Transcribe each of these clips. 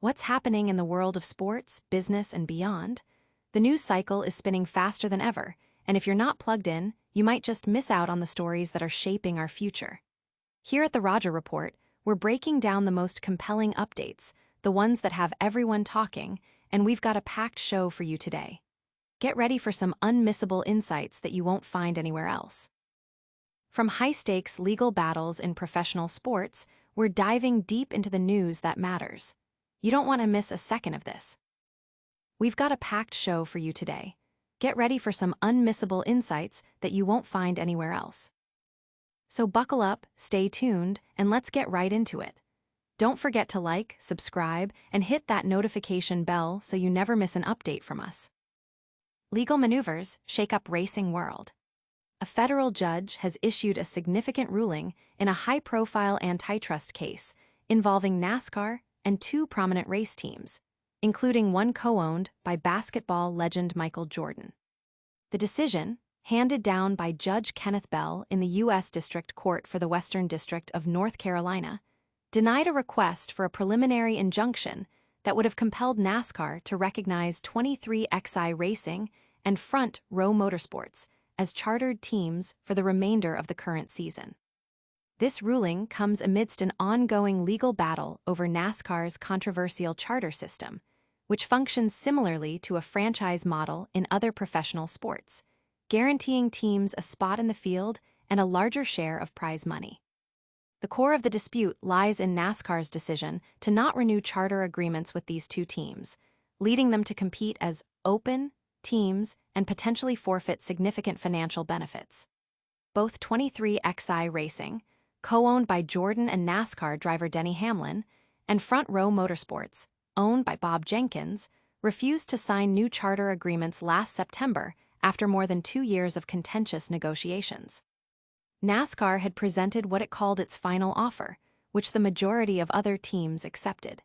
What's happening in the world of sports, business, and beyond? The news cycle is spinning faster than ever, and if you're not plugged in, you might just miss out on the stories that are shaping our future. Here at the Roger Report, we're breaking down the most compelling updates, the ones that have everyone talking, and we've got a packed show for you today. Get ready for some unmissable insights that you won't find anywhere else. From high-stakes legal battles in professional sports, we're diving deep into the news that matters. You don't want to miss a second of this. We've got a packed show for you today. Get ready for some unmissable insights that you won't find anywhere else. So buckle up, stay tuned, and let's get right into it. Don't forget to like, subscribe, and hit that notification bell so you never miss an update from us. Legal maneuvers shake up racing world. A federal judge has issued a significant ruling in a high-profile antitrust case involving NASCAR and two prominent race teams, including one co-owned by basketball legend Michael Jordan. The decision, handed down by Judge Kenneth Bell in the U.S. District Court for the Western District of North Carolina, denied a request for a preliminary injunction that would have compelled NASCAR to recognize 23XI Racing and Front Row Motorsports as chartered teams for the remainder of the current season. This ruling comes amidst an ongoing legal battle over NASCAR's controversial charter system, which functions similarly to a franchise model in other professional sports, guaranteeing teams a spot in the field and a larger share of prize money. The core of the dispute lies in NASCAR's decision to not renew charter agreements with these two teams, leading them to compete as open teams and potentially forfeit significant financial benefits. Both 23XI Racing, co-owned by Jordan and NASCAR driver Denny Hamlin, and Front Row Motorsports, owned by Bob Jenkins, refused to sign new charter agreements last September after more than 2 years of contentious negotiations. NASCAR had presented what it called its final offer, which the majority of other teams accepted.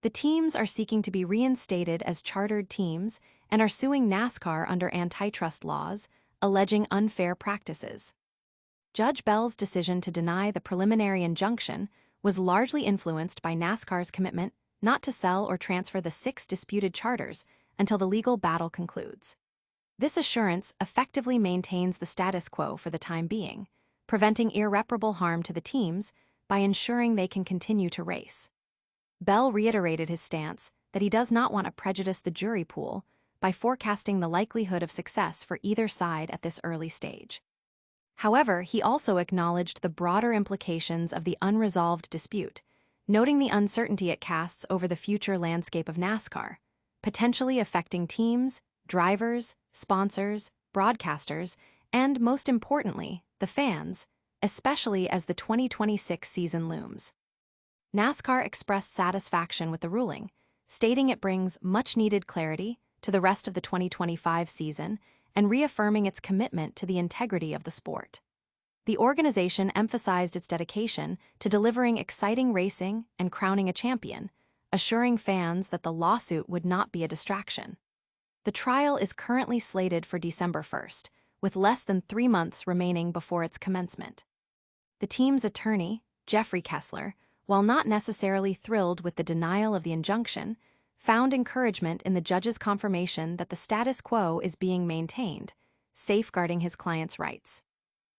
The teams are seeking to be reinstated as chartered teams and are suing NASCAR under antitrust laws, alleging unfair practices. Judge Bell's decision to deny the preliminary injunction was largely influenced by NASCAR's commitment not to sell or transfer the 6 disputed charters until the legal battle concludes. This assurance effectively maintains the status quo for the time being, preventing irreparable harm to the teams by ensuring they can continue to race. Bell reiterated his stance that he does not want to prejudice the jury pool by forecasting the likelihood of success for either side at this early stage. However, he also acknowledged the broader implications of the unresolved dispute, noting the uncertainty it casts over the future landscape of NASCAR, potentially affecting teams, drivers, sponsors, broadcasters, and, most importantly, the fans, especially as the 2026 season looms. NASCAR expressed satisfaction with the ruling, stating it brings much-needed clarity to the rest of the 2025 season and reaffirming its commitment to the integrity of the sport. The organization emphasized its dedication to delivering exciting racing and crowning a champion, assuring fans that the lawsuit would not be a distraction. The trial is currently slated for December 1st, with less than 3 months remaining before its commencement. The team's attorney, Jeffrey Kessler, while not necessarily thrilled with the denial of the injunction, found encouragement in the judge's confirmation that the status quo is being maintained, safeguarding his client's rights.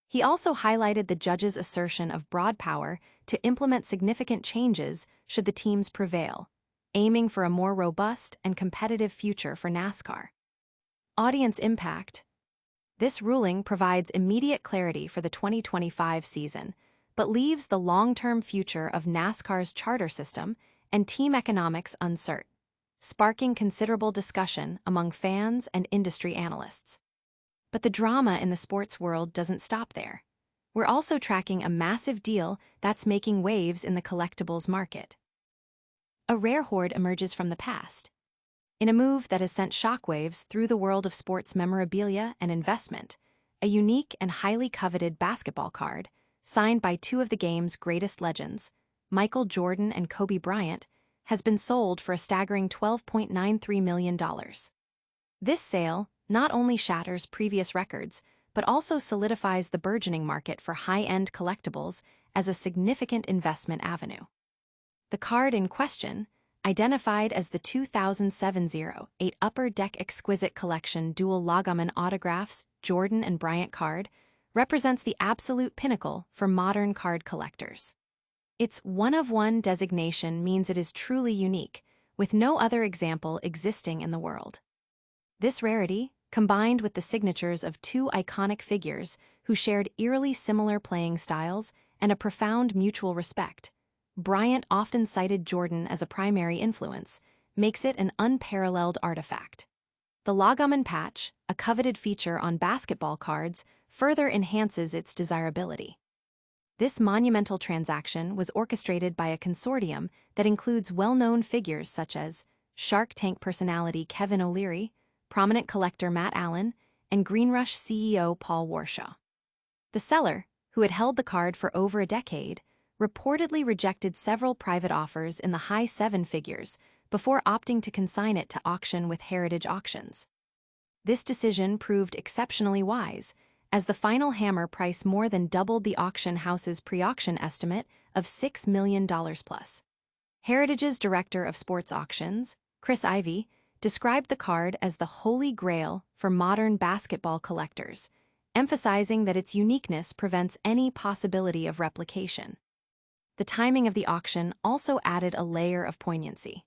He also highlighted the judge's assertion of broad power to implement significant changes should the teams prevail, aiming for a more robust and competitive future for NASCAR. Audience impact. This ruling provides immediate clarity for the 2025 season, but leaves the long-term future of NASCAR's charter system and team economics uncertain, sparking considerable discussion among fans and industry analysts. But the drama in the sports world doesn't stop there. We're also tracking a massive deal that's making waves in the collectibles market. A rare hoard emerges from the past. In a move that has sent shockwaves through the world of sports memorabilia and investment, a unique and highly coveted basketball card, signed by 2 of the game's greatest legends, Michael Jordan and Kobe Bryant, has been sold for a staggering $12.93 million. This sale not only shatters previous records, but also solidifies the burgeoning market for high-end collectibles as a significant investment avenue. The card in question, identified as the 2007-08 Upper Deck Exquisite Collection Dual Lagaman Autographs Jordan and Bryant card, represents the absolute pinnacle for modern card collectors. Its one-of-one designation means it is truly unique, with no other example existing in the world. This rarity, combined with the signatures of two iconic figures who shared eerily similar playing styles and a profound mutual respect, Bryant often cited Jordan as a primary influence, makes it an unparalleled artifact. The Lagaman patch, a coveted feature on basketball cards, further enhances its desirability. This monumental transaction was orchestrated by a consortium that includes well-known figures such as Shark Tank personality Kevin O'Leary, prominent collector Matt Allen, and Greenrush CEO Paul Warshaw. The seller, who had held the card for over a decade, reportedly rejected several private offers in the high seven figures before opting to consign it to auction with Heritage Auctions. This decision proved exceptionally wise, as the final hammer price more than doubled the auction house's pre-auction estimate of $6 million plus. Heritage's director of sports auctions, Chris Ivey, described the card as the holy grail for modern basketball collectors, emphasizing that its uniqueness prevents any possibility of replication. The timing of the auction also added a layer of poignancy.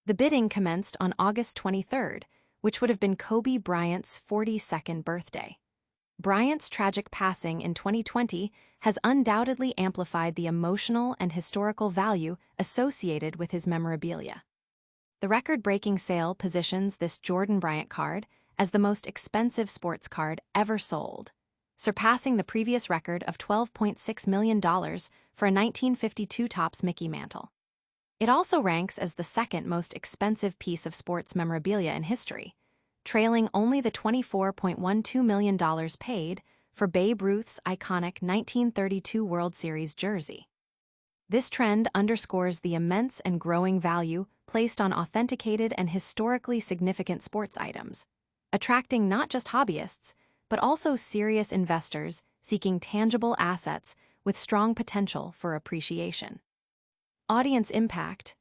The bidding commenced on August 23rd, which would have been Kobe Bryant's 42nd birthday. Bryant's tragic passing in 2020 has undoubtedly amplified the emotional and historical value associated with his memorabilia. The record-breaking sale positions this Jordan Bryant card as the most expensive sports card ever sold, surpassing the previous record of $12.6 million for a 1952 Topps Mickey mantle. It also ranks as the second most expensive piece of sports memorabilia in history, trailing only the $24.12 million paid for Babe Ruth's iconic 1932 World Series jersey. This trend underscores the immense and growing value placed on authenticated and historically significant sports items, attracting not just hobbyists, but also serious investors seeking tangible assets with strong potential for appreciation. Audience impact.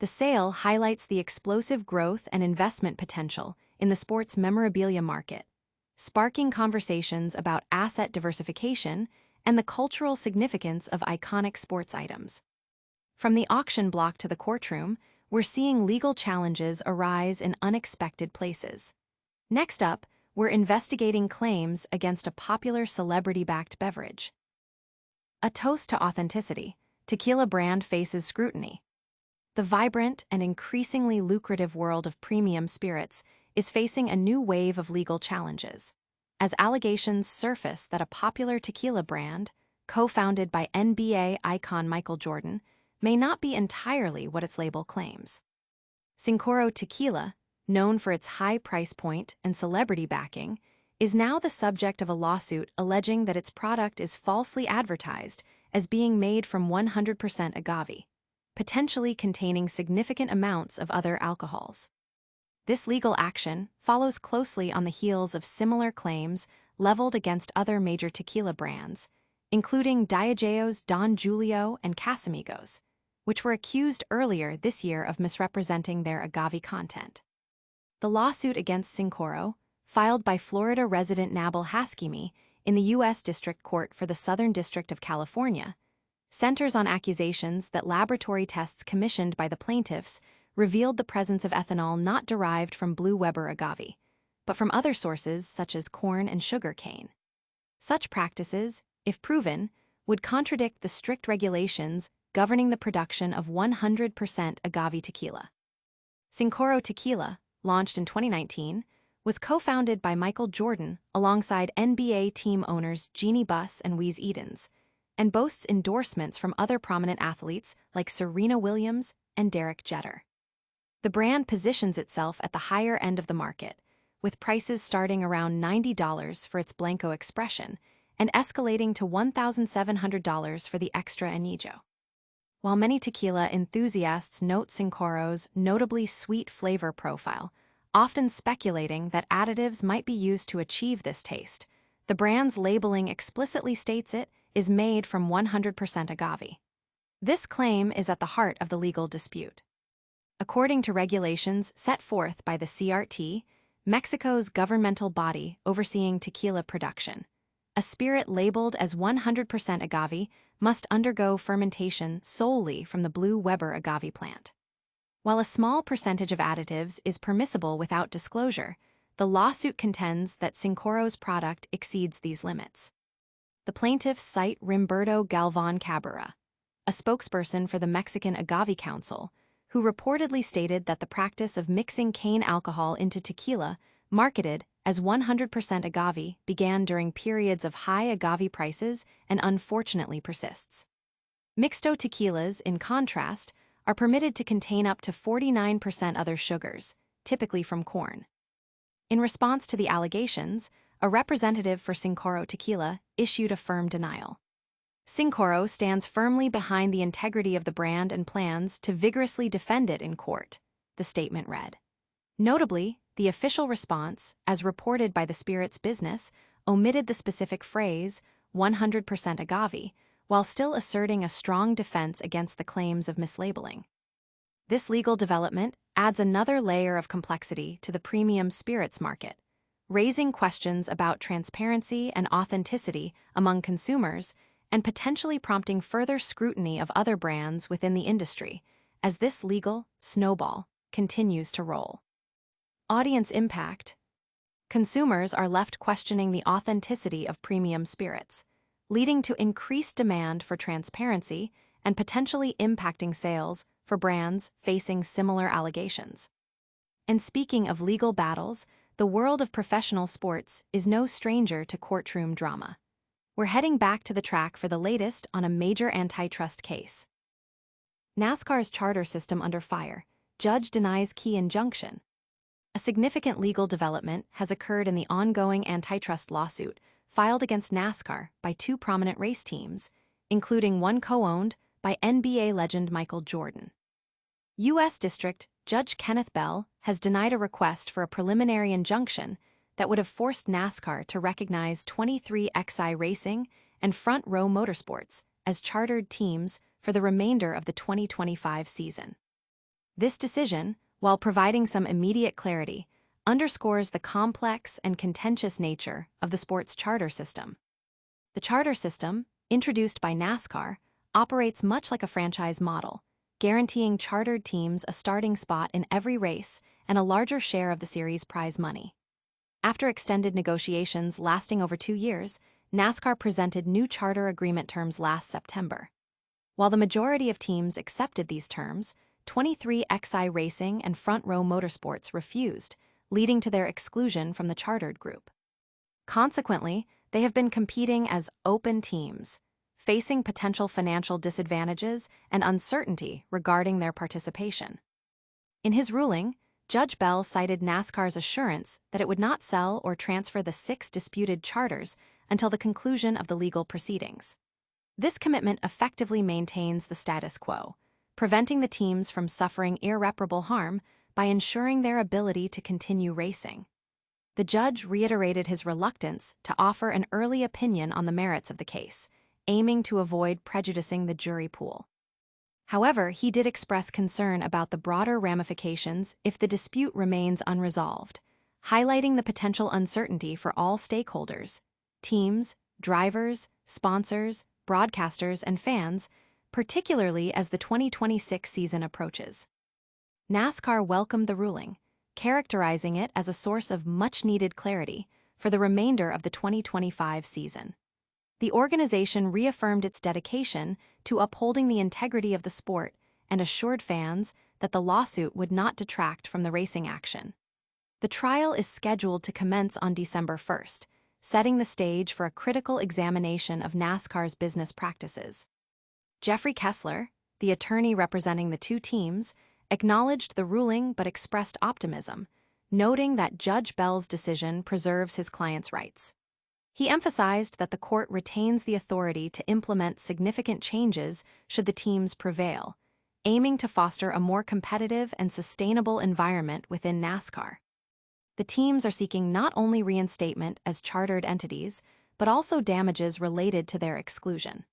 The sale highlights the explosive growth and investment potential in the sports memorabilia market, sparking conversations about asset diversification and the cultural significance of iconic sports items. From the auction block to the courtroom, we're seeing legal challenges arise in unexpected places. Next up, we're investigating claims against a popular celebrity-backed beverage. A toast to authenticity, Tequila brand faces scrutiny. The vibrant and increasingly lucrative world of premium spirits is facing a new wave of legal challenges, as allegations surface that a popular tequila brand, co-founded by NBA icon Michael Jordan, may not be entirely what its label claims. Cincoro Tequila, known for its high price point and celebrity backing, is now the subject of a lawsuit alleging that its product is falsely advertised as being made from 100% agave, potentially containing significant amounts of other alcohols. This legal action follows closely on the heels of similar claims leveled against other major tequila brands, including Diageo's Don Julio and Casamigos, which were accused earlier this year of misrepresenting their agave content. The lawsuit against Cincoro, filed by Florida resident Nabil Haskimi in the U.S. District Court for the Southern District of California, centers on accusations that laboratory tests commissioned by the plaintiffs revealed the presence of ethanol not derived from Blue Weber agave, but from other sources such as corn and sugar cane. Such practices, if proven, would contradict the strict regulations governing the production of 100% agave tequila. Cincoro Tequila, launched in 2019, was co-founded by Michael Jordan alongside NBA team owners Jeannie Buss and Wes Edens, and boasts endorsements from other prominent athletes like Serena Williams and Derek Jeter. The brand positions itself at the higher end of the market, with prices starting around $90 for its Blanco Expression and escalating to $1,700 for the Extra Anillo. While many tequila enthusiasts note Cincoro's notably sweet flavor profile, often speculating that additives might be used to achieve this taste, the brand's labeling explicitly states it is made from 100% agave. This claim is at the heart of the legal dispute. According to regulations set forth by the CRT, Mexico's governmental body overseeing tequila production, a spirit labeled as 100% agave must undergo fermentation solely from the Blue Weber agave plant. While a small percentage of additives is permissible without disclosure, the lawsuit contends that Cincoro's product exceeds these limits. The plaintiffs cite Rimberto Galvan Cabrera, a spokesperson for the Mexican Agave Council, who reportedly stated that the practice of mixing cane alcohol into tequila, marketed as 100% agave, began during periods of high agave prices and unfortunately persists. Mixto tequilas, in contrast, are permitted to contain up to 49% other sugars, typically from corn. In response to the allegations, a representative for Cincoro Tequila issued a firm denial. Cincoro stands firmly behind the integrity of the brand and plans to vigorously defend it in court, the statement read. Notably, the official response, as reported by the Spirits Business, omitted the specific phrase, 100% agave, while still asserting a strong defense against the claims of mislabeling. This legal development adds another layer of complexity to the premium spirits market, raising questions about transparency and authenticity among consumers and potentially prompting further scrutiny of other brands within the industry as this legal snowball continues to roll. Audience impact. Consumers are left questioning the authenticity of premium spirits, leading to increased demand for transparency and potentially impacting sales for brands facing similar allegations. And speaking of legal battles, the world of professional sports is no stranger to courtroom drama. We're heading back to the track for the latest on a major antitrust case. NASCAR's charter system under fire. Judge denies key injunction. A significant legal development has occurred in the ongoing antitrust lawsuit filed against NASCAR by two prominent race teams, including one co-owned by NBA legend Michael Jordan. U.S. District Judge Kenneth Bell has denied a request for a preliminary injunction that would have forced NASCAR to recognize 23XI Racing and Front Row Motorsports as chartered teams for the remainder of the 2025 season. This decision, while providing some immediate clarity, underscores the complex and contentious nature of the sport's charter system. The charter system, introduced by NASCAR, operates much like a franchise model, guaranteeing chartered teams a starting spot in every race and a larger share of the series' prize money. After extended negotiations lasting over 2 years, NASCAR presented new charter agreement terms last September. While the majority of teams accepted these terms, 23XI Racing and Front Row Motorsports refused, leading to their exclusion from the chartered group. Consequently, they have been competing as open teams, facing potential financial disadvantages and uncertainty regarding their participation. In his ruling, Judge Bell cited NASCAR's assurance that it would not sell or transfer the 6 disputed charters until the conclusion of the legal proceedings. This commitment effectively maintains the status quo, preventing the teams from suffering irreparable harm by ensuring their ability to continue racing. The judge reiterated his reluctance to offer an early opinion on the merits of the case, aiming to avoid prejudicing the jury pool. However, he did express concern about the broader ramifications if the dispute remains unresolved, highlighting the potential uncertainty for all stakeholders: teams, drivers, sponsors, broadcasters, and fans, particularly as the 2026 season approaches. NASCAR welcomed the ruling, characterizing it as a source of much-needed clarity for the remainder of the 2025 season. The organization reaffirmed its dedication to upholding the integrity of the sport and assured fans that the lawsuit would not detract from the racing action. The trial is scheduled to commence on December 1st, setting the stage for a critical examination of NASCAR's business practices. Jeffrey Kessler, the attorney representing the two teams, acknowledged the ruling but expressed optimism, noting that Judge Bell's decision preserves his client's rights. He emphasized that the court retains the authority to implement significant changes should the teams prevail, aiming to foster a more competitive and sustainable environment within NASCAR. The teams are seeking not only reinstatement as chartered entities, but also damages related to their exclusion.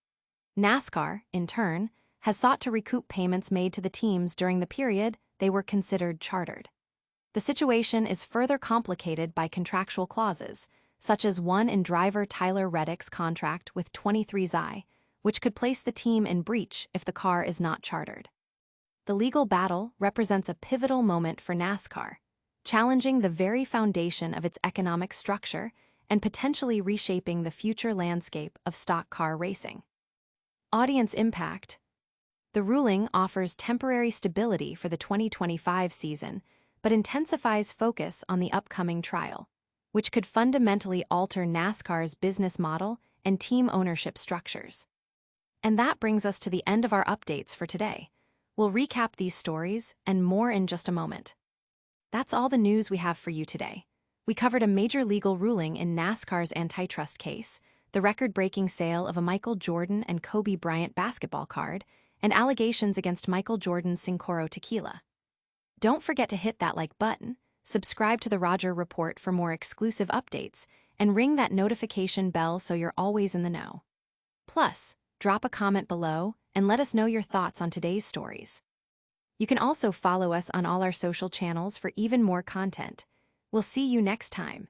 NASCAR, in turn, has sought to recoup payments made to the teams during the period they were considered chartered. The situation is further complicated by contractual clauses, such as one in driver Tyler Reddick's contract with 23xi, which could place the team in breach if the car is not chartered. The legal battle represents a pivotal moment for NASCAR, challenging the very foundation of its economic structure and potentially reshaping the future landscape of stock car racing. Audience impact. The ruling offers temporary stability for the 2025 season, but intensifies focus on the upcoming trial, which could fundamentally alter NASCAR's business model and team ownership structures. And that brings us to the end of our updates for today. We'll recap these stories and more in just a moment. That's all the news we have for you today. We covered a major legal ruling in NASCAR's antitrust case, the record-breaking sale of a Michael Jordan and Kobe Bryant basketball card, and allegations against Michael Jordan's Cincoro Tequila. Don't forget to hit that like button, subscribe to the Roger Report for more exclusive updates, and ring that notification bell so you're always in the know. Plus, drop a comment below and let us know your thoughts on today's stories. You can also follow us on all our social channels for even more content. We'll see you next time.